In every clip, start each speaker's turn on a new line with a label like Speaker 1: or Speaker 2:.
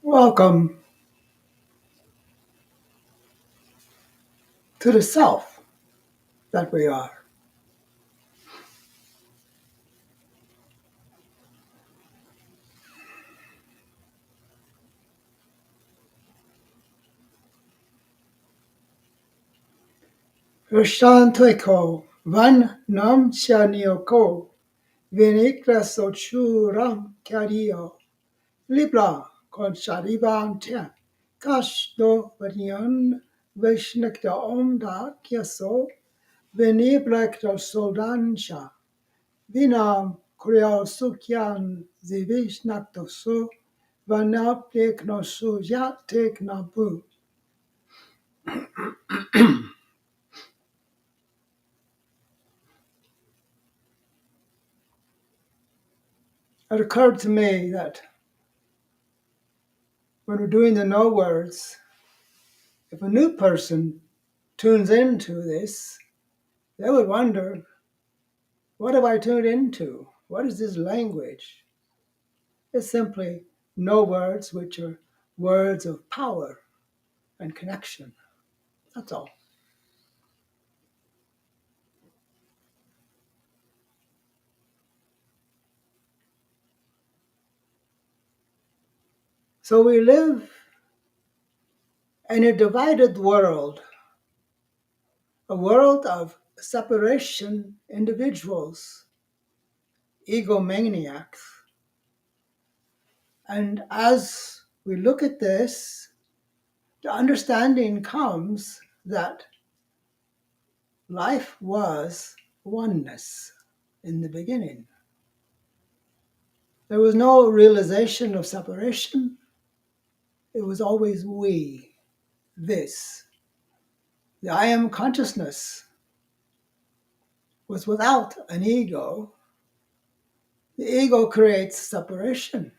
Speaker 1: Welcome to the self that we are. Rishanteko van nam chanioko vinikla sochuram kario libra con chariban ten kash do varian vishnekta omda kyaso viniblekta soldancha vinam kriya sukyan zivishnaktosu vanapteknosu yateknabu. It occurred to me that when we're doing the no words, if a new person tunes into this, they would wonder, what have I tuned into? What is this language? It's simply no words, which are words of power and connection. That's all. So we live in a divided world, a world of separation individuals, egomaniacs. And as we look at this, the understanding comes that life was oneness in the beginning. There was no realization of separation. It was always we, this. The I am consciousness was without an ego. The ego creates separation,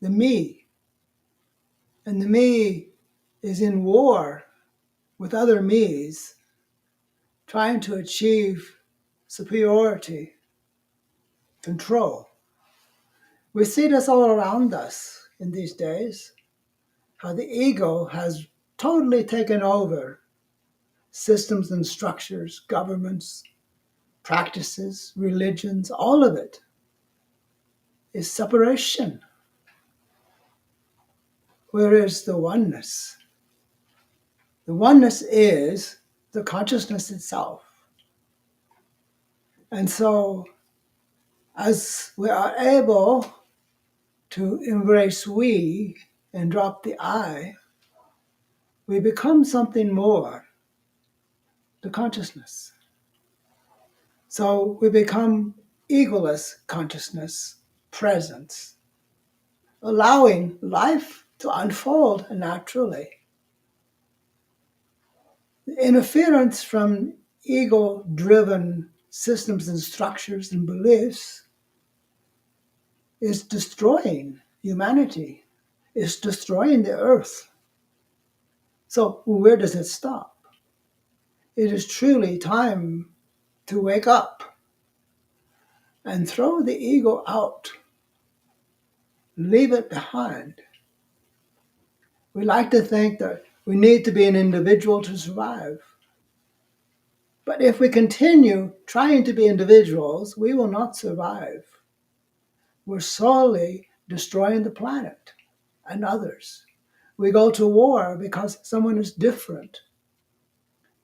Speaker 1: the me. And the me is in war with other me's, trying to achieve superiority, control. We see this all around us in these days, how the ego has totally taken over systems and structures, governments, practices, religions, all of it is separation. Where is the oneness? The oneness is the consciousness itself. And so, as we are able to embrace we and drop the I, we become something more, the consciousness. So we become egoless consciousness, presence, allowing life to unfold naturally. The interference from ego-driven systems and structures and beliefs is destroying humanity, is destroying the earth. So where does it stop? It is truly time to wake up and throw the ego out, leave it behind. We like to think that we need to be an individual to survive. But if we continue trying to be individuals, we will not survive. We're solely destroying the planet and others. We go to war because someone is different,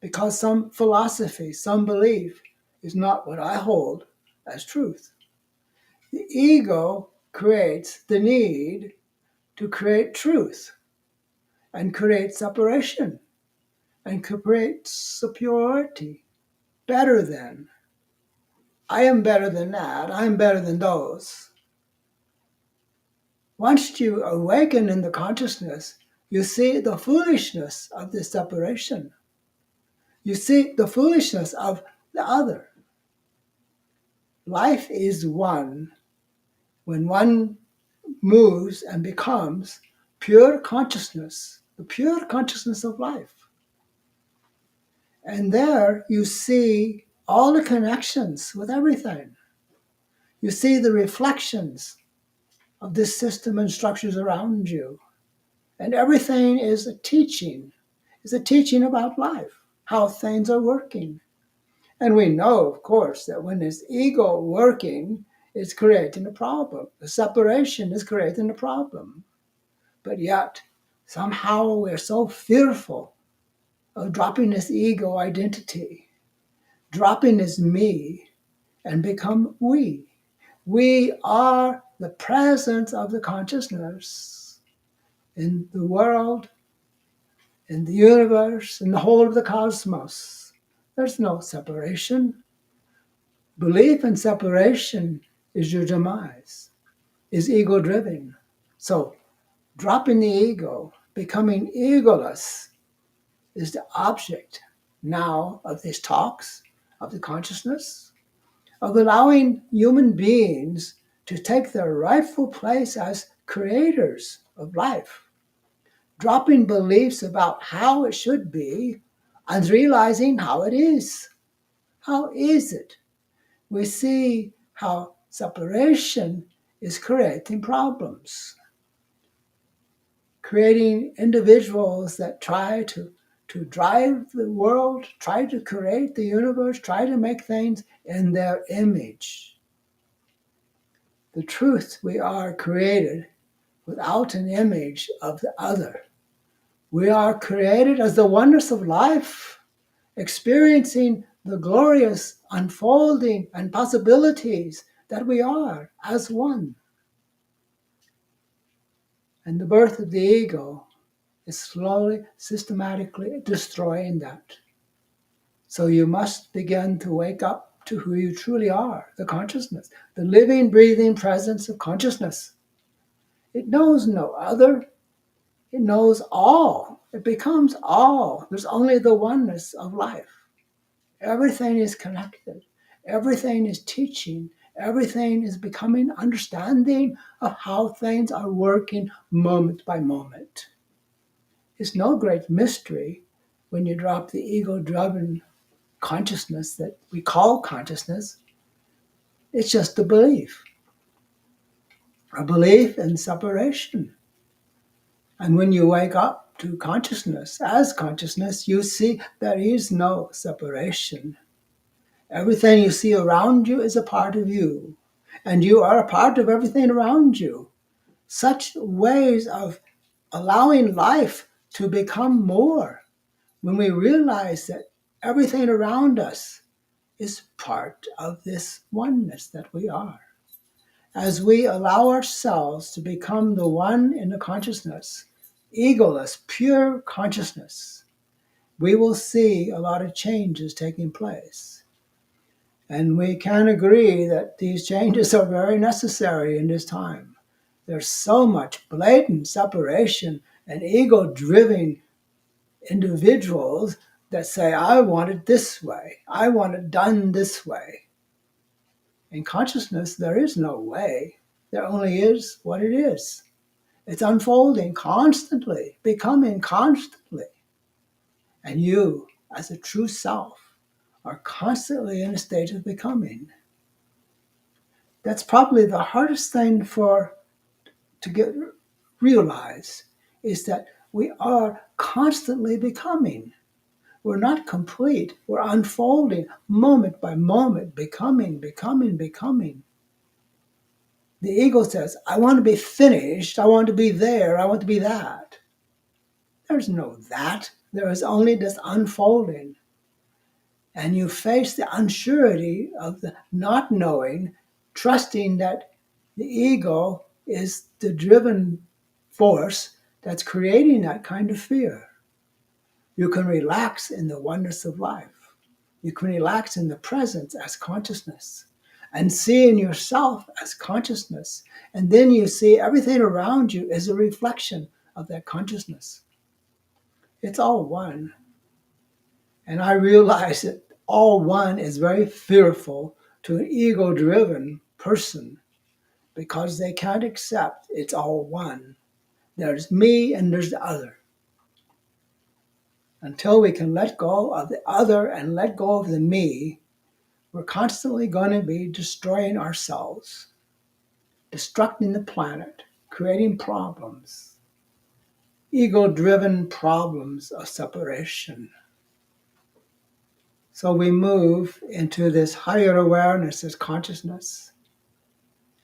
Speaker 1: because some philosophy, some belief is not what I hold as truth. The ego creates the need to create truth and create separation and create superiority, better than. I am better than that. I am better than those. Once you awaken in the consciousness, you see the foolishness of this separation. You see the foolishness of the other. Life is one when one moves and becomes pure consciousness, the pure consciousness of life. And there you see all the connections with everything. You see the reflections of this system and structures around you. And everything is a teaching. It's a teaching about life, how things are working. And we know, of course, that when this ego working, it's creating a problem. The separation is creating a problem. But yet, somehow we're so fearful of dropping this ego identity, dropping this me, and become we. We are the presence of the consciousness in the world, in the universe, in the whole of the cosmos. There's no separation. Belief in separation is your demise, is ego driven. So, dropping the ego, becoming egoless, is the object now of these talks, of the consciousness, of allowing human beings to take their rightful place as creators of life, dropping beliefs about how it should be and realizing how it is. How is it? We see how separation is creating problems, creating individuals that try to drive the world, try to create the universe, try to make things in their image. The truth, we are created without an image of the other. We are created as the oneness of life, experiencing the glorious unfolding and possibilities that we are as one. And the birth of the ego is slowly, systematically destroying that. So you must begin to wake up to who you truly are, the consciousness, the living, breathing presence of consciousness. It knows no other. It knows all. It becomes all. There's only the oneness of life. Everything is connected. Everything is teaching. Everything is becoming understanding of how things are working moment by moment. It's no great mystery when you drop the ego-driven consciousness that we call consciousness. It's just a belief in separation. And when you wake up to consciousness, as consciousness, you see there is no separation. Everything you see around you is a part of you, and you are a part of everything around you. Such ways of allowing life to become more when we realize that everything around us is part of this oneness that we are. As we allow ourselves to become the one in the consciousness, egoless, pure consciousness, we will see a lot of changes taking place. And we can agree that these changes are very necessary in this time. There's so much blatant separation and ego-driven individuals that say, I want it this way. I want it done this way. In consciousness, there is no way. There only is what it is. It's unfolding constantly, becoming constantly. And you, as a true self, are constantly in a state of becoming. That's probably the hardest thing to get realized, is that we are constantly becoming. We're not complete. We're unfolding moment by moment, becoming. The ego says, I want to be finished. I want to be there. I want to be that. There's no that. There is only this unfolding. And you face the unsurety of the not knowing, trusting that the ego is the driven force that's creating that kind of fear. You can relax in the oneness of life. You can relax in the presence as consciousness and seeing yourself as consciousness. And then you see everything around you is a reflection of that consciousness. It's all one. And I realize that all one is very fearful to an ego-driven person because they can't accept it's all one. There's me and there's the other. Until we can let go of the other and let go of the me, we're constantly going to be destroying ourselves, destructing the planet, creating problems. ego-driven problems of separation. So we move into this higher awareness as consciousness,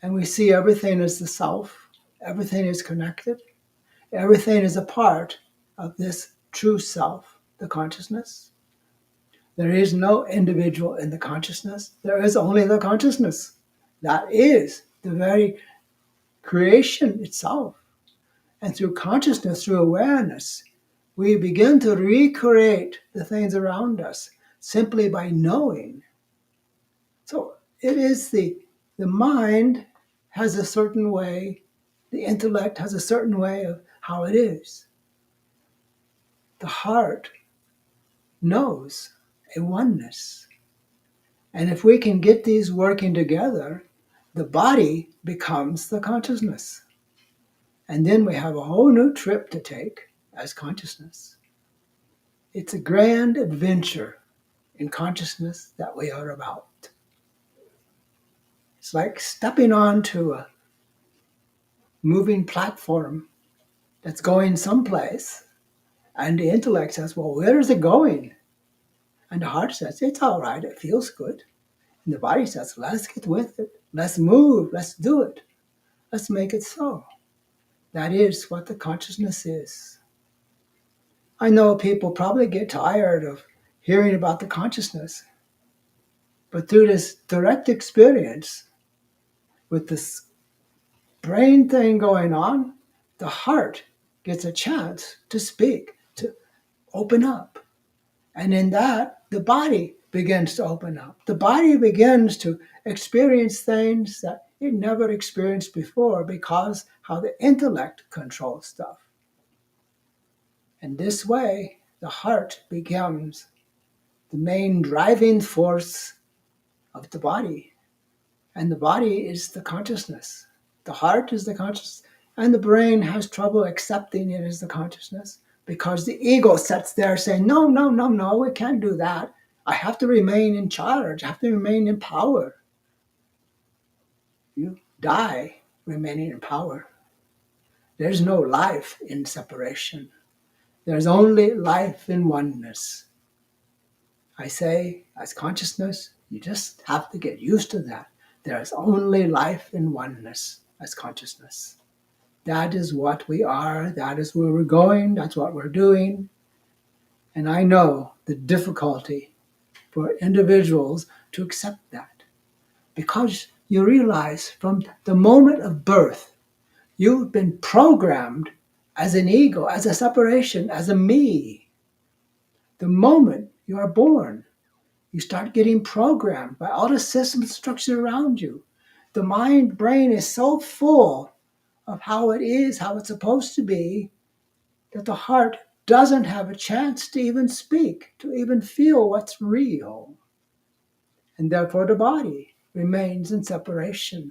Speaker 1: and we see everything as the self, everything is connected, everything is a part of this true self, the consciousness. There is no individual in the consciousness, there is only the consciousness. That is the very creation itself. And through consciousness, through awareness, we begin to recreate the things around us simply by knowing. So it is the mind has a certain way, the intellect has a certain way of how it is. The heart knows a oneness. And if we can get these working together, the body becomes the consciousness. And then we have a whole new trip to take as consciousness. It's a grand adventure in consciousness that we are about. It's like stepping onto a moving platform that's going someplace, and the intellect says, well, where is it going? And the heart says, it's all right, it feels good. And the body says, let's get with it. Let's move, let's do it. Let's make it so. That is what the consciousness is. I know people probably get tired of hearing about the consciousness, but through this direct experience with this brain thing going on, the heart gets a chance to speak, to open up. And in that, the body begins to open up. The body begins to experience things that it never experienced before because how the intellect controls stuff. And this way, the heart becomes the main driving force of the body. And the body is the consciousness. The heart is the consciousness. And the brain has trouble accepting it as the consciousness because the ego sits there saying, no, no, no, no, we can't do that. I have to remain in charge. I have to remain in power. You die remaining in power. There's no life in separation. There's only life in oneness. I say, as consciousness, you just have to get used to that. There is only life in oneness as consciousness. That is what we are. That is where we're going. That's what we're doing. And I know the difficulty for individuals to accept that because you realize from the moment of birth, you've been programmed as an ego, as a separation, as a me. The moment you are born, you start getting programmed by all the system structure around you. The mind brain is so full of how it is, how it's supposed to be, that the heart doesn't have a chance to even speak, to even feel what's real. And therefore the body remains in separation,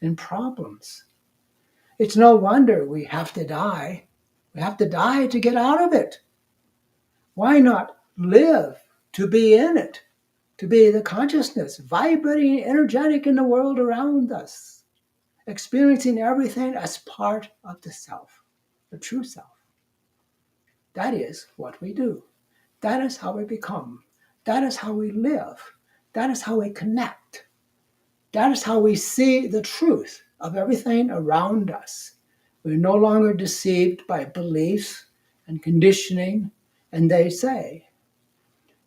Speaker 1: in problems. It's no wonder we have to die. We have to die to get out of it. Why not live to be in it? To be the consciousness, vibrating, energetic in the world around us, experiencing everything as part of the self, the true self. That is what we do. That is how we become. That is how we live. That is how we connect. That is how we see the truth of everything around us. We're no longer deceived by beliefs and conditioning, and they say.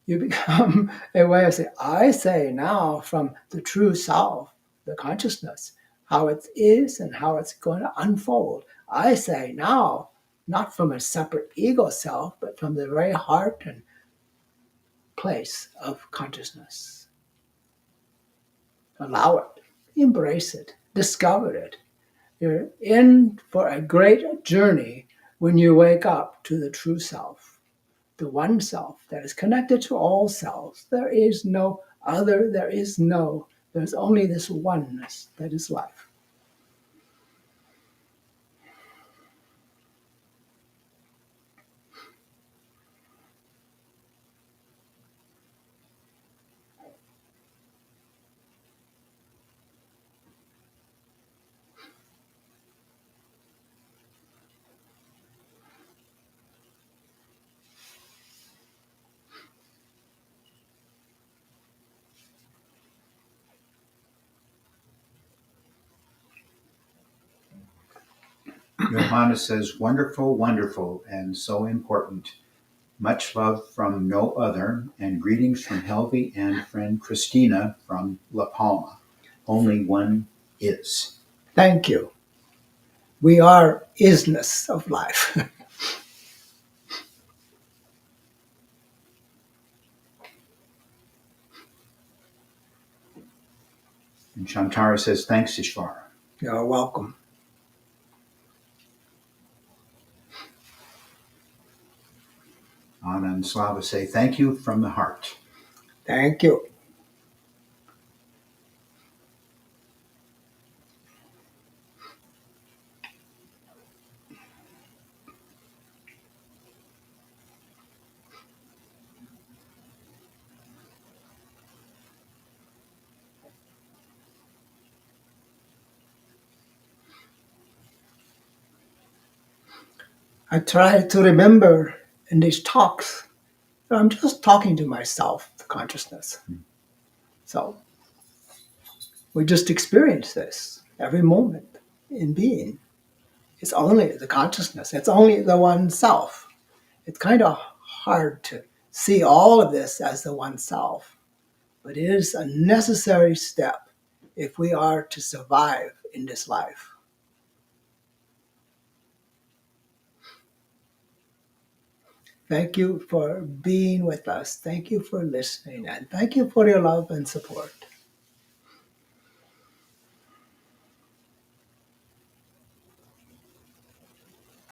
Speaker 1: You become a way of saying, I say now from the true self, the consciousness, how it is and how it's going to unfold. I say now, not from a separate ego self, but from the very heart and place of consciousness. Allow it, embrace it, discover it. You're in for a great journey when you wake up to the true self. The one self that is connected to all selves. There is no other, there's only this oneness that is life.
Speaker 2: Johanna says, wonderful, wonderful, and so important. Much love from no other, and greetings from Helvi and friend Christina from La Palma. Only one is.
Speaker 1: Thank you. We are isness of life.
Speaker 2: And Shantara says, thanks, Ishvara.
Speaker 1: You're welcome.
Speaker 2: Anna and Slava say, thank you from the heart.
Speaker 1: Thank you. I try to remember in these talks that I'm just talking to myself, the consciousness. So we just experience this every moment in being. It's only the consciousness. It's only the one self. It's kind of hard to see all of this as the one self, but it is a necessary step if we are to survive in this life. Thank you for being with us. Thank you for listening. And thank you for your love and support.